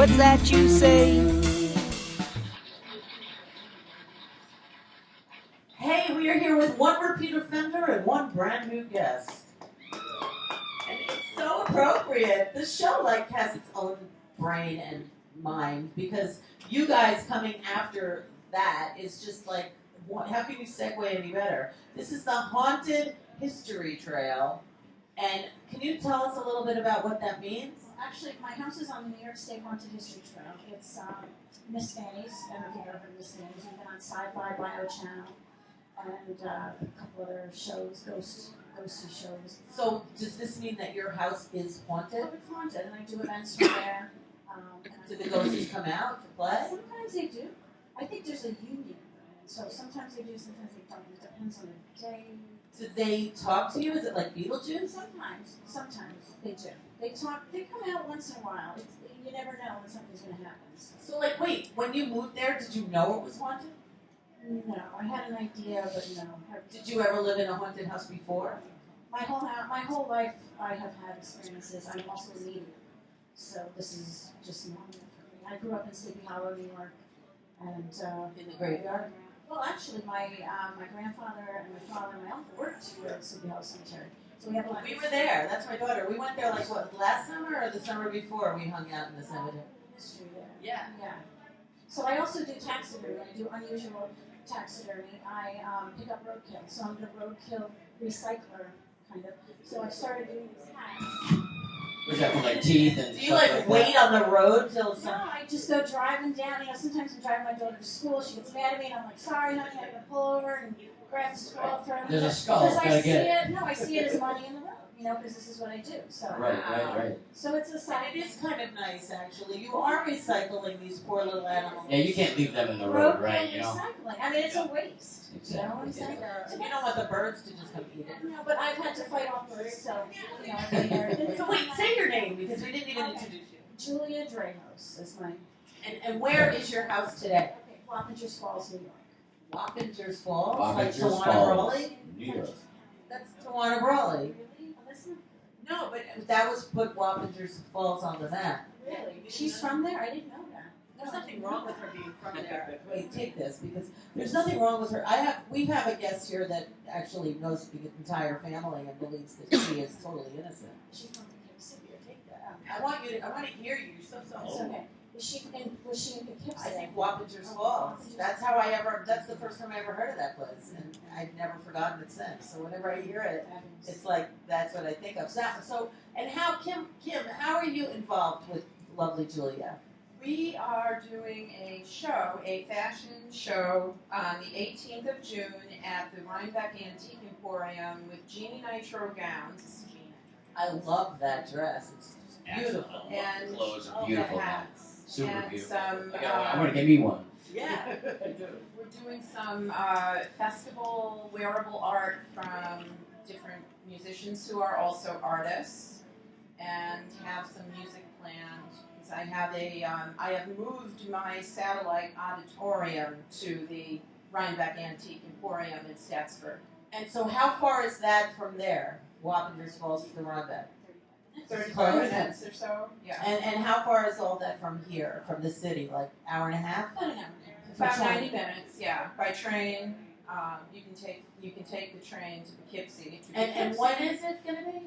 What's that you say? Hey, we are here with one repeat offender and one brand new guest. And it's so appropriate. This show has its own brain and mind because you guys coming after that is just like, how can you segue any better? This is the Haunted History Trail. And can you tell us a little bit about what that means? Actually, my house is on the New York State Haunted History Trail. It's Miss Fanny's. I don't know if you've ever heard of Miss Fanny's. We've been on Sci-Fi Bio Channel and a couple other shows, ghosty shows. So does this mean that your house is haunted? Oh, it's haunted, and I do events from there. Do the ghosts come out to play? Sometimes they do. I think there's a union. So sometimes they do, sometimes they don't. It depends on the day. Do they talk to you? Is it like Beetlejuice? Sometimes they do. They talk. They come out once in a while. You never know when something's going to happen. So, wait, when you moved there, did you know it was haunted? No, I had an idea, but no. Did you ever live in a haunted house before? My whole life, I have had experiences. I'm also a medium, so this is just normal for me. I grew up in Sleepy Hollow, New York, and in the graveyard. Well, actually, my grandfather and my father and my uncle worked here at Sleepy Hollow Cemetery. So we were there. That's my daughter. We went there last summer or the summer before we hung out in the cemetery. History there. Yeah. Yeah. So I also do taxidermy. I do unusual taxidermy. I pick up roadkill. So I'm the roadkill recycler, kind of. So I started doing these hats. Was that for teeth and Do you wait on the road till No, I just go driving down. Sometimes I'm driving my daughter to school. She gets mad at me, and I'm like, "Sorry, honey, I gotta pull over and grab the skull from." There's a skull. Gotta get it. No, I see it as money in the road. Because this is what I do. So Right. So it's a side. It is kind of nice, actually. You are recycling these poor little animals. Yeah, you can't leave them in the road, right? Recycling. I mean, it's a waste. Exactly. You know what I'm saying? You don't want the birds to just come eat it. No, but I've had to fight off birds, so So wait, say your name because we didn't even introduce you. Julia Drehos is my. And where is your house today? Okay, Wappingers Falls, New York. Wappingers Falls, Wappingers Tawana Falls, Brawley. New York. That's Tawana Brawley. Really? Oh, that's not. No, but that was put Wappingers Falls on the map. Really? She's from there? I didn't know that. There's nothing wrong with her being from there. Wait, take this because there's nothing wrong with her. We have a guest here that actually knows the entire family and believes that she is totally innocent. She's from Poughkeepsie. Take that. I want to hear you. You're so. It's okay. Was she in Poughkeepsie? I think Wappingers Falls. That's that's the first time I ever heard of that place, and I've never forgotten it since. So whenever I hear it, it's like that's what I think of. So and how Kim, how are you involved with lovely Julia? We are doing a fashion show on the 18th of June at the Rhinebeck Antique Emporium with Jeannie Nitro gowns. I love that dress. It's beautiful. And clothes are beautiful. Hats. Super and beautiful. Some, I'm going to give me one. Yeah, I do. We're doing some festival wearable art from different musicians who are also artists, and have some music planned. I have I have moved my satellite auditorium to the Rhinebeck Antique Emporium in Statsburg. And so how far is that from there, Wappingers Falls to Rhinebeck? 35 minutes or so. Yeah. And how far is all that from here, from the city? Like hour and a half? About an hour. About 90 minutes, yeah. By train, you can take the train to Poughkeepsie. And when is it going to be?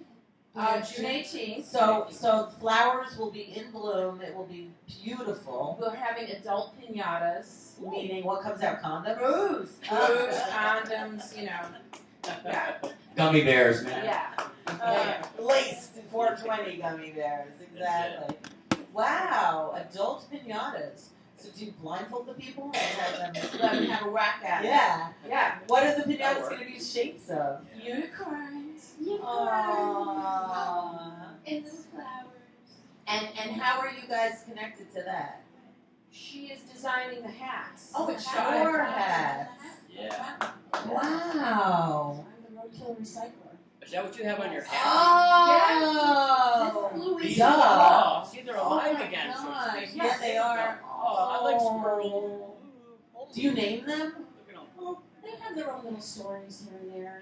June 18th. So flowers will be in bloom. It will be beautiful. We're having adult piñatas. Meaning, what comes out? Condoms? Booze, condoms, Yeah. Gummy bears, man. Yeah. Laced 420 gummy bears. Exactly. Wow. Adult piñatas. So do you blindfold the people and have them Let them have a whack at it. Yeah. Yeah. What are the piñatas going to be shapes of? Unicorns. Aww. And those flowers. And how are you guys connected to that? She is designing the hats. Oh, it's So your I- hats. Yeah. Wow. I'm the roadkill recycler. Is that what you have on your hat? Oh. This is Louis. Duh. See, they're alive Oh again. So my it's gosh. nice. Yeah, they are. Oh, I like squirrel. Do you name them? Well, they have their own little stories here and there,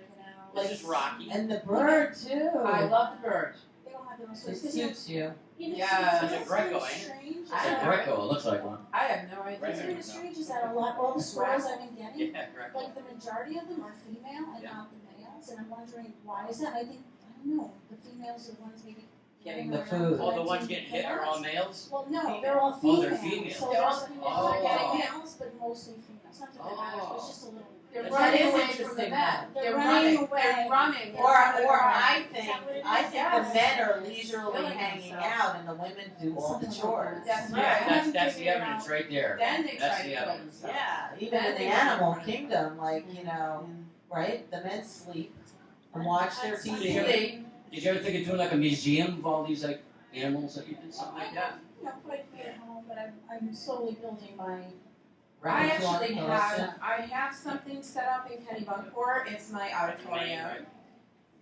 This is Rocky. And the bird too. I love the bird. They don't have in those It stories. 'Cause, suits you. Yeah, it's a Greco, ain't it? strange. I It's a don't Greco, it looks like one. I have no What's idea. really strange is that all the stories I've been getting, Yeah, Greco. like the majority of them are female and Yeah. not the males, and I'm wondering why is that? I think, I don't know, the females are the ones maybe Getting running the around food. All the collecting ones getting hit are all males? Well, no, they're all Oh, females. they're females. So They're all there's females. Oh. they're Getting males, but mostly females. Not that matters, but it's just a little. They're That running is away from the interesting, men. They're They're running running. away. They're running. Or I Is think that what it I is? think Yes. the men are leisurely Killing hanging themselves. out and the women do all the Something like chores. that. That's Yeah. right. That's the evidence right there. Then they That's try to the kill evidence. themselves. Yeah, even Then in the they animal run. kingdom, like, you know, right? The men sleep and watch their That's- TV. Sleep. Did you ever think of doing like a museum of all these like animals that you did something like that? You know, quite a bit at home, but I'm slowly building my. I Repertoire actually collection. have something set up in Kennebunkport. It's my auditorium,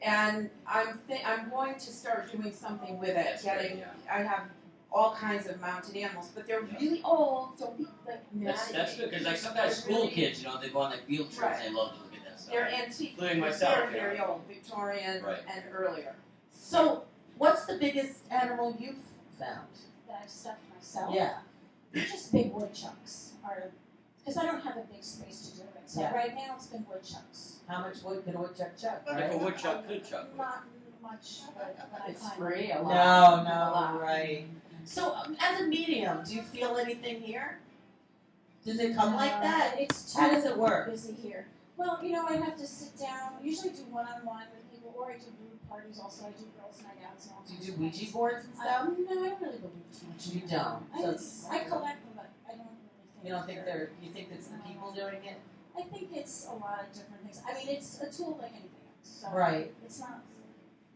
and I'm going to start doing something with it. That's great, yeah. I have all kinds of mounted animals, but they're really old. Don't be like mad. That's good because like sometimes school kids, you know, they go on like field trips and they love to look at that stuff. They're antique. Including myself, They're you know. very old, Victorian Right. and earlier. So, what's the biggest animal you've found? That I've stuffed myself. Yeah. Just big woodchucks are, because I don't have a big space to do it. So Yeah. right now it's been woodchucks. How much wood could a woodchuck chuck? If Right? a woodchuck could chuck. Not much, but I It's find free, it. a lot. No, right. So, as a medium, do you feel anything here? Does it come like that? It's too How does it work? busy here. Well, you know, I have to sit down. Usually do one-on-one with people, or I do group parties. Also, I do girls' night outs and all Do you kinds do of Ouija things. boards and stuff? No, I don't really believe too much. You don't. So it's, I collect them, but I don't really think. you don't think they're. You think it's the people doing it? I think it's a lot of different things. I mean, it's a tool like anything else. So Right. It's not,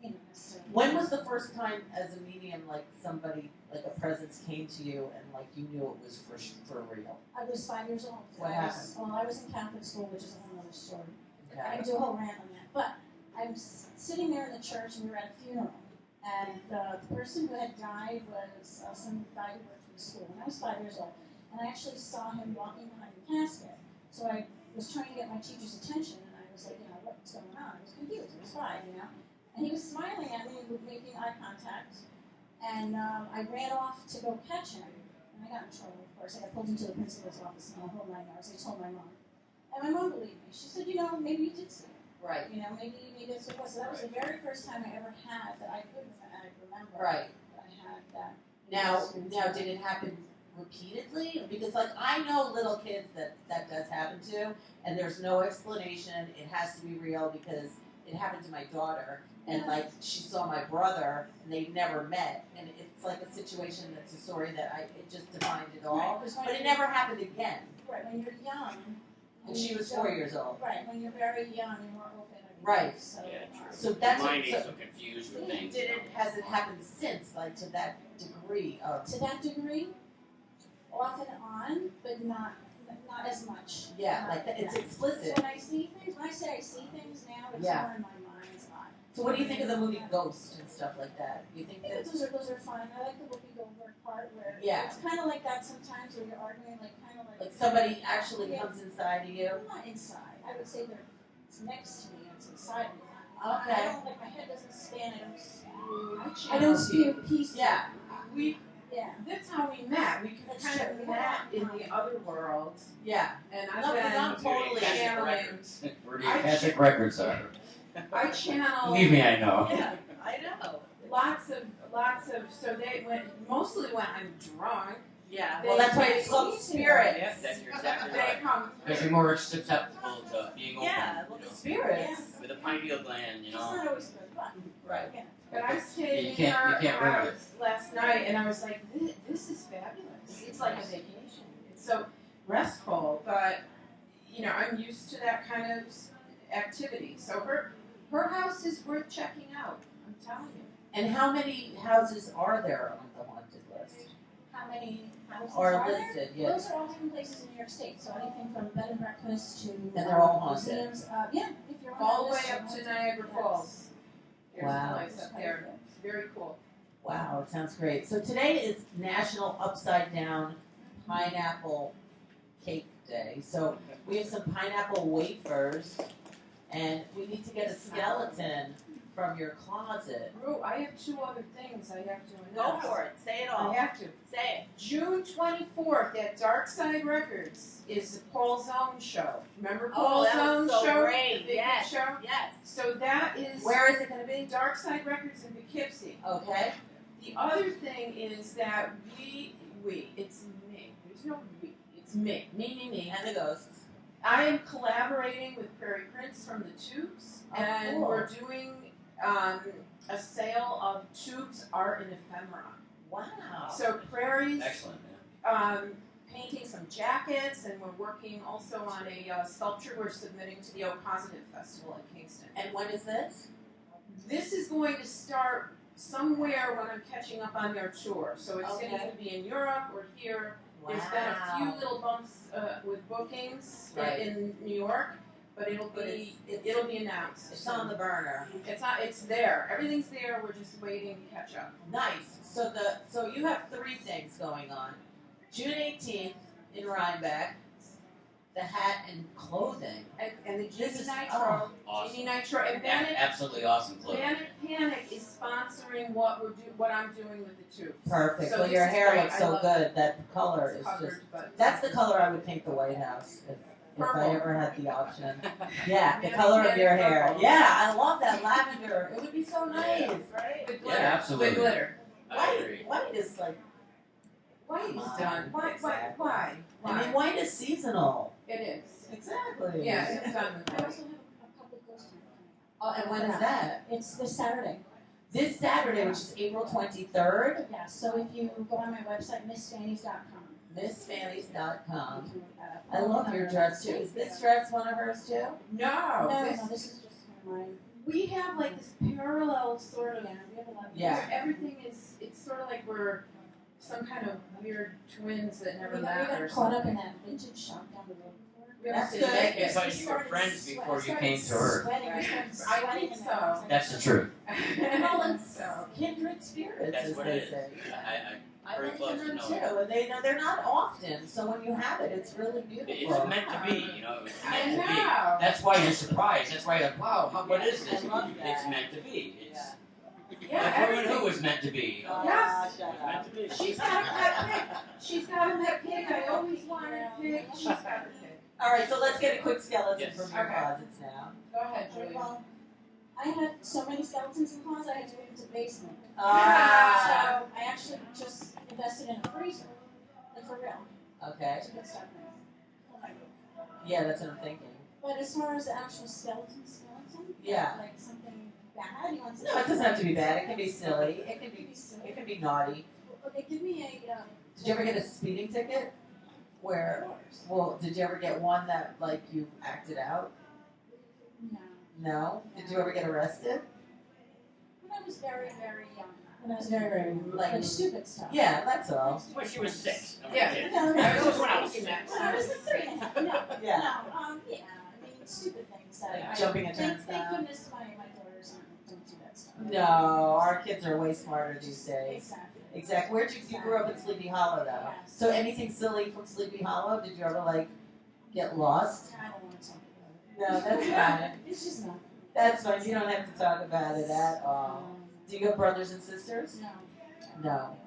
you know, necessarily. When was the first time, as a medium, like somebody, like a presence came to you and like you knew it was for real? I was 5 years old. What Well, I was in Catholic school, which is a whole other story. I Okay. can do a whole rant on that. But I'm sitting there in the church, and we were at a funeral, and the person who had died was some guy who worked for the school, and I was 5 years old, and I actually saw him walking behind the casket. So I was trying to get my teacher's attention, and I was like, you know, what's going on? I was confused. I was 5, you know, and he was smiling at me and making eye contact, and I ran off to go catch him, and I got in trouble, of course. I got pulled into the principal's office and the whole 9 hours. I told my mom. And my mom believed me. She said, you know, maybe you did see it. Right. You know, maybe that's what it was. So that was the very first time I ever had that I could remember. Right. That I had that. Now, experience. did it happen repeatedly? Because like I know little kids that does happen to, and there's no explanation. It has to be real because it happened to my daughter, and Yeah. like she saw my brother, and they never met, and it's like a situation that's a story that it just defined it all, Right, 'cause when but it you're- never happened again. Right, when you're young. And she was 4 years old. Right, when you're very young, you're more open. I believe, Right. So, Yeah, true. So that's Mind what, is so confused with things. has it happened since, like to that degree of to that degree, off and on, but not as much. yeah, like that, it's So explicit. when I see things, when I say I see things now, it's Yeah. more in my mind's eye. So what do you think of the movie Ghost and stuff like that? Do you think I think that's those are fun. I like the Whoopi Goldberg part where Yeah. it's kind of like that sometimes where you're arguing, like kind of like somebody actually comes inside of you? not inside. I would say it's next to me. It's inside me. Okay. I don't like my head doesn't stand. I don't channel spew peace. Yeah. Yeah. That's how we met. We That's kind of true. met in the other world, Yeah. and No, because I'm totally channeling. Where the Akashic records are. I channel. Believe me, I know. Yeah, I know. Lots of. So they went mostly when I'm drunk. Yeah. They- Well, that's why it's they- called spirits. Yeah, that's you're exactly They right. come. Because you're more susceptible to being open. Yeah, well, you the know, spirits. with a pineal gland, you It's know. not always good, but Right. yeah. But I stayed You in can't- you her can't bring it. house last night, and I was like, this is fabulous. It's like a vacation. It's so restful, but you know, I'm used to that kind of activity. So her house is worth checking out. I'm telling you. And how many houses are there on the haunted list? How many houses Or are there? listed, yeah. Those are all different places in New York State. So anything from bed and breakfast to And they're all haunted. museums. Yeah, if you're on All the that way list, up you're to haunted. Niagara Yes. Falls. There's Wow. a place up there. It's very cool. Wow, it sounds great. So today is National Upside Down Pineapple Cake Day. So we have some pineapple wafers, and we need to get a skeleton from your closet. Rue, I have two other things I have to Go announce. for it. Say it I all. have to. Say it. June 24th at Dark Side Records is the Paul Zone show. Remember Paul that Zone was so show? great. The big Yes. show? Yes. So that is Where is it going to be? Dark Side Records in Poughkeepsie. Okay. The other thing is that it's me. There's no we. It's me. Me. And the ghosts. I am collaborating with Prairie Prince from the Tubes, Oh, and cool. we're doing a sale of Tubes art and ephemera. Wow. So Prairie's Excellent, man. painting some jackets, and we're working also on a sculpture we're submitting to the O Positive Festival in Kingston. And when is this? This is going to start somewhere when I'm catching up on their tour. So it's going to Okay. either be in Europe or here. Wow. There's been a few little bumps with bookings Right. in New York, but it'll But be it's it'll be announced. It's on the burner. It's not. It's there. Everything's there. We're just waiting to catch up. Nice. So you have three things going on. June 18th in Rhinebeck, the hat and clothing. And the This Genie is- Nitro, Awesome. Genie Nitro, and Bennett. Absolutely awesome clothing. Bennett Panic is sponsoring what I'm doing with the Tubes. Perfect. So well, this your is hair great. looks I so love good. That color It's is covered, just. but That's the color I would paint the White House if I Purple. ever had the option. Yeah, the Bennett color of Panic your hair. purple. Yeah, I love that lavender. It would be so nice, Yeah. right? With Yeah, glitter. absolutely. With glitter. I agree. White is like. White is Come done. on. Why? Exactly. Why? I mean, white is seasonal. It is. Exactly. Yeah, it's done with I white. also have a public ghost hunt coming Oh, and when is that? up. It's this Saturday. This Saturday, which is April 23rd. Yeah, so if you go on my website, missfannies.com. MissFannies.com. you can look that up. I love your dress too. Is this dress one of hers too? No. No, this is just one of mine. We have like this parallel sort of. Yeah, we have a lot of Yeah. where everything is. It's sort of like we're some kind of weird twins that never We met got or caught up something. in that vintage shop down the road before. We That's have to good. make It's it. like you were friends before you came to Earth. Sweating, Right. we started I sweating think in so. the house. That's the truth. Well, it's So. kindred spirits, That's as what they it is. say. I I very like close to kindred know too, it. and they're not often. So when you have it, it's really beautiful. It's meant to be, you know. It's I meant to be. know. That's why you're surprised. That's why you're like, wow, what is this? I love that. It's meant to be. It's Yeah, like Rew and Who everything. was meant to be. Yes. Shut It was meant up. to be. She's got a pet pig. She's got a pet pig. I always wanted a pig. She's got a pig. All right, so let's get a quick skeleton Yes. from your Okay. closets now. Go ahead, Julia. Well, I had so many skeletons in the closet, I had to move into the basement. Ah, So I actually just invested in a freezer, like for real, okay. to put stuff in. Yeah, that's what I'm thinking. But as far as the actual skeleton, Yeah. like something bad, you want something? No, it doesn't have to be bad. It can be silly. It It can be silly. It can be naughty. Okay, give me a. Did you ever get a speeding ticket? Where? Well, did you ever get one that like you acted out? No. No. Did you ever get arrested? When I was very, very young. When I was very, very young. Like- Like stupid stuff. Yeah, that's all. When she was 6. Yeah. No, That was no, when I was when I was like 3.5. No. Yeah. No. Yeah. I mean, stupid things that Like I. jumping a Thank turnstile. goodness my daughters don't do that stuff. No, our kids are way smarter these days. Exactly. Exactly. Where'd you grew up in Sleepy Hollow though? Yes. So anything silly from Sleepy Hollow? Did you ever like get lost? I don't want to talk about it. No, that's fine. It's just not. That's fine. You don't have to talk about it at all. Do you have brothers and sisters? No. No.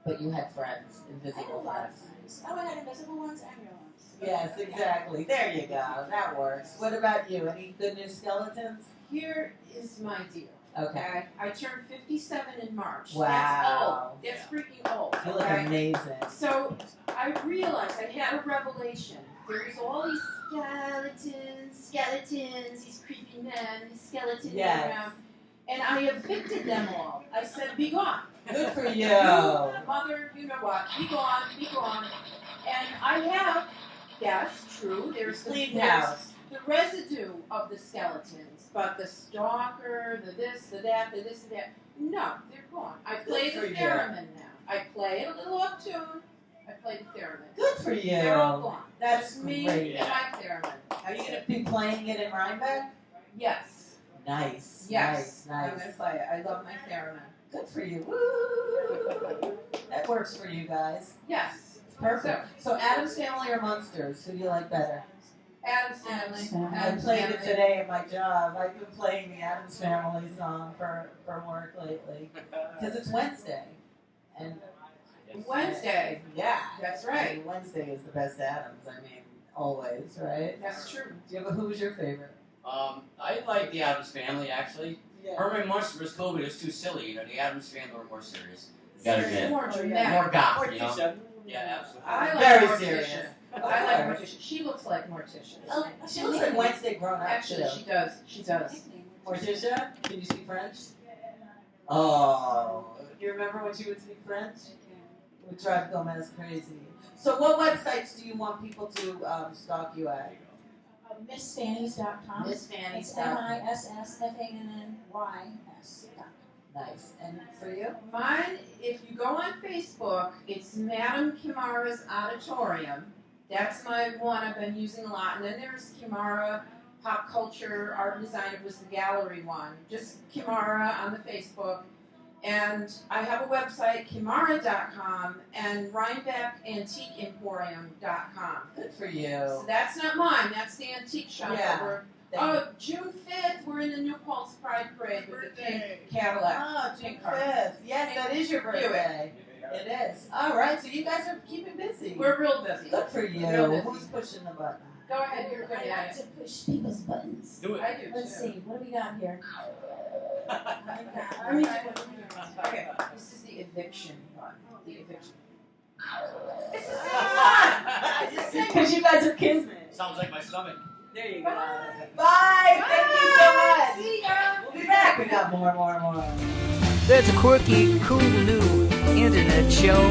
But you had friends, I had a invisible lot of friends. friends. Oh, I had invisible ones and real ones. Yes, exactly. There you go. That works. What about you? Any good news skeletons? Here is my deal. Okay. I turned 57 in March. Wow. That's old. That's freaking old. You look okay? amazing. So I realized I had a revelation. There's all these skeletons, these creepy men, these skeletons Yes. around. And I evicted them all. I said, be gone. Good for you. Mother, you know what? Be gone, be gone. And I have, yes, true, there's Clean there's house. the residue of the skeletons, but the stalker, the this, the that, the this, the that, no, they're gone. I play for the you. theremin now. I play it a little off tune. I play the theremin. Good for you. They're all gone. That's Just me great. and my theremin. Are you going to be playing it in Rhinebeck? Yes. Nice. Yes. Nice. I'm going to play it. I love my theremin. Good for you. Woo! That works for you guys. Yes. It's perfect. So Adam's Family or Munsters? Who do you like better? Adam's Family. I played it today at my job. I've been playing the Addams Family song for work lately because it's Wednesday. And Wednesday. Yeah, That's right. I mean, Wednesday is the best Addams. I mean, always, right? That's true. Do you have who's your favorite? I like the Addams Family actually. Yeah. Herman Munster's COVID is too silly. You know, the Addams Family were more serious. Gotta admit. More dramatic. More goth, you know. Yeah, absolutely. I like Very Morticia. serious. I like Morticia. She looks like Morticia. Oh, she looks like Wednesday grown up Actually, too. she does. She does. Morticia, can you speak French? Oh, do you remember when she would speak French? It would drive Gomez crazy. So what websites do you want people to stalk you at? MissFannies.com. It's MissFannies.com. MissFannys.com. Nice. And for you? Mine, if you go on Facebook, it's Madam Kymara's Auditorium. That's my one I've been using a lot. And then there's Kymara Pop Culture Art and Design. It was the gallery one. Just Kymara on the Facebook. And I have a website, Kymara.com, and RhinebeckAntiqueEmporium.com. Good for you. So that's not mine. That's the antique shop. Yeah. That we're, June 5th, we're in the New Paltz Pride Parade with the pink Cadillac. Oh, June Pink car. 5th. Yes, that is your birthday. It is. All right, so you guys are keeping busy. We're real busy. Good for you. Real busy. Who's pushing the button? Go ahead, you're good I at like it. to push people's buttons. Do it. I do Let's too. see, what do we got here? Okay, this is the eviction one. The eviction. It's the same It's the same because you guys are kismet. Sounds like my stomach. There you go. Bye. Bye. Thank you so much. See ya. We'll be back. We got more. There's a quirky, cool new internet show